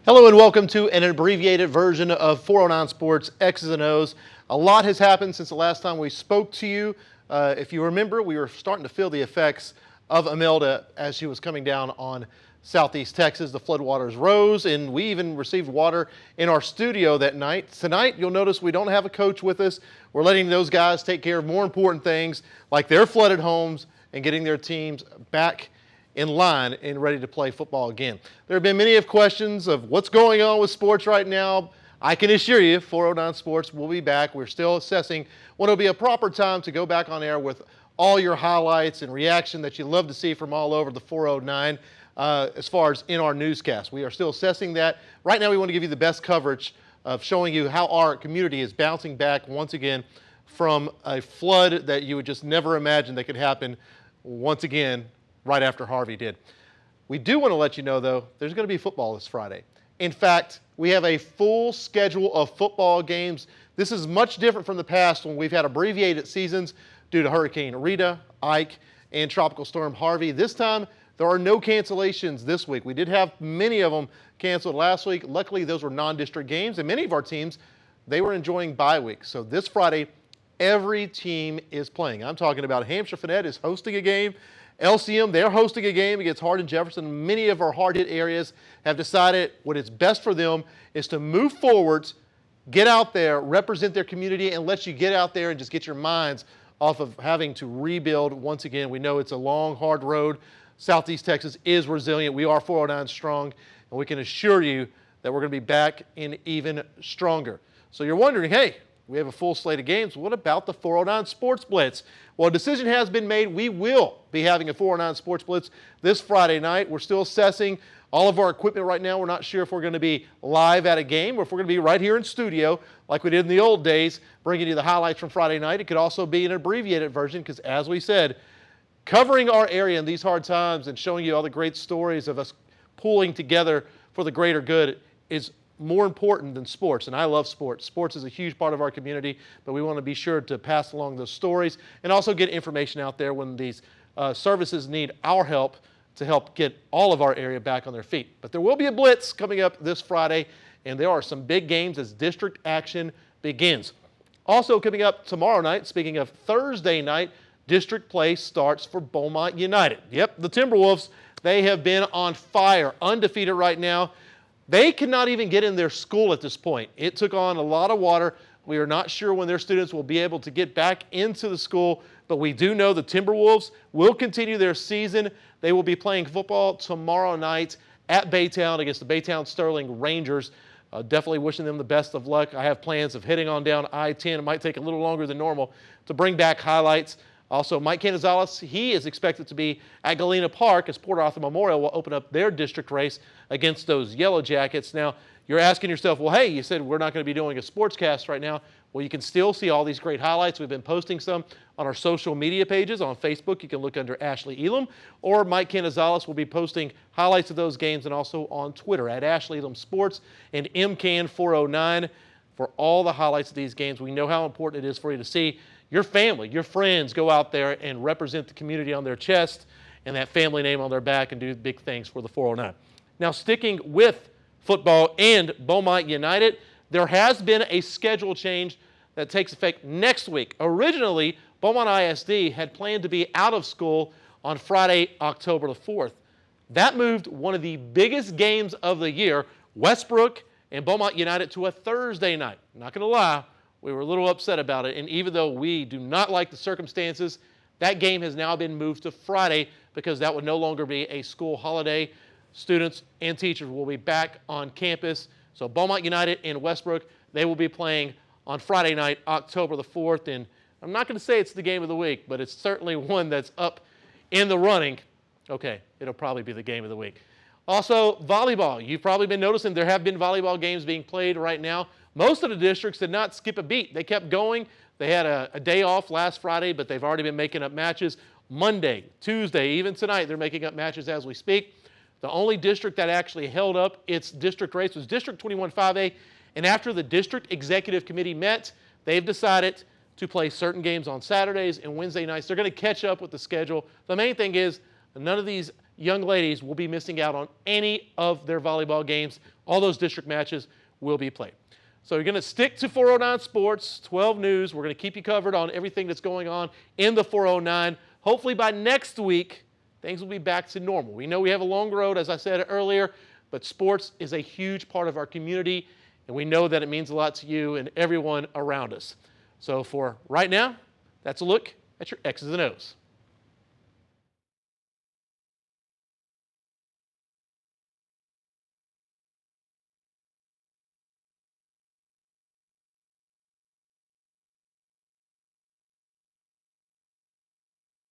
Hello and welcome to an abbreviated version of 409 Sports X's and O's. A lot has happened since the last time we spoke to you. If you remember, we were starting to feel the effects of Imelda as she was coming down on southeast Texas. The floodwaters rose, and we even received water in our studio that night. Tonight, you'll notice we don't have a coach with us. We're letting those guys take care of more important things like their flooded homes and getting their teams back in line and ready to play football again. There have been many questions of what's going on with sports right now. I can assure you 409 Sports will be back. We're still assessing when it'll be a proper time to go back on air with all your highlights and reaction that you love to see from all over the 409 as far as in our newscast. We are still assessing that. Right now we want to give you the best coverage of showing you how our community is bouncing back once again from a flood that you would just never imagine that could happen once again right after Harvey did. We do want to let you know, though, there's going to be football this Friday. In fact, we have a full schedule of football games. This is much different from the past when we've had abbreviated seasons due to Hurricane Rita, Ike, and Tropical Storm Harvey. This time, there are no cancellations this week. We did have many of them canceled last week. Luckily, those were non-district games, and many of our teams, they were enjoying bye weeks. So this Friday, every team is playing. I'm talking about Hampshire Finette is hosting a game. LCM, they're hosting a game against Hardin Jefferson. Many of our hard-hit areas have decided what is best for them is to move forwards, get out there, represent their community, and let you get out there and just get your minds off of having to rebuild once again. We know it's a long, hard road. Southeast Texas is resilient. We are 409 strong, and we can assure you that we're going to be back in even stronger. So you're wondering, hey, we have a full slate of games. What about the 409 Sports Blitz? Well, a decision has been made. We will be having a 409 Sports Blitz this Friday night. We're still assessing all of our equipment right now. We're not sure if we're going to be live at a game or if we're going to be right here in studio like we did in the old days, bringing you the highlights from Friday night. It could also be an abbreviated version because, as we said, covering our area in these hard times and showing you all the great stories of us pulling together for the greater good is more important than sports, and I love sports. Sports is a huge part of our community, but we want to be sure to pass along those stories and also get information out there when these services need our help to help get all of our area back on their feet. But there will be a blitz coming up this Friday, and there are some big games as district action begins. Also coming up tomorrow night, speaking of Thursday night, district play starts for Beaumont United. Yep, the Timberwolves, they have been on fire, undefeated right now. They cannot even get in their school at this point. It took on a lot of water. We are not sure when their students will be able to get back into the school, but we do know the Timberwolves will continue their season. They will be playing football tomorrow night at Baytown against the Baytown Sterling Rangers. Definitely wishing them the best of luck. I have plans of heading on down I-10. It might take a little longer than normal to bring back highlights. Also, Mike Canizales, he is expected to be at Galena Park as Port Arthur Memorial will open up their district race against those Yellow Jackets. Now, you're asking yourself, well, hey, you said we're not going to be doing a sportscast right now. Well, you can still see all these great highlights. We've been posting some on our social media pages. On Facebook, you can look under Ashley Elam, or Mike Canizales will be posting highlights of those games and also on Twitter at Ashley Elam Sports and MCAN409 for all the highlights of these games. We know how important it is for you to see your family, your friends go out there and represent the community on their chest and that family name on their back and do big things for the 409. Now, sticking with football and Beaumont United, there has been a schedule change that takes effect next week. Originally, Beaumont ISD had planned to be out of school on Friday, October the 4th. That moved one of the biggest games of the year, Westbrook and Beaumont United, to a Thursday night. I'm not going to lie. We were a little upset about it, and even though we do not like the circumstances, that game has now been moved to Friday because that would no longer be a school holiday. Students and teachers will be back on campus. So Beaumont United and Westbrook, they will be playing on Friday night, October the 4th, and I'm not going to say it's the game of the week, but it's certainly one that's up in the running. Okay, it'll probably be the game of the week. Also, volleyball. You've probably been noticing there have been volleyball games being played right now. Most of the districts did not skip a beat. They kept going. They had a day off last Friday, but they've already been making up matches. Monday, Tuesday, even tonight, they're making up matches as we speak. The only district that actually held up its district race was District 21-5A, and after the district executive committee met, they've decided to play certain games on Saturdays and Wednesday nights. They're going to catch up with the schedule. The main thing is none of these young ladies will be missing out on any of their volleyball games. All those district matches will be played. So you're going to stick to 409 Sports, 12 News. We're going to keep you covered on everything that's going on in the 409. Hopefully by next week, things will be back to normal. We know we have a long road, as I said earlier, but sports is a huge part of our community, and we know that it means a lot to you and everyone around us. So for right now, that's a look at your X's and O's.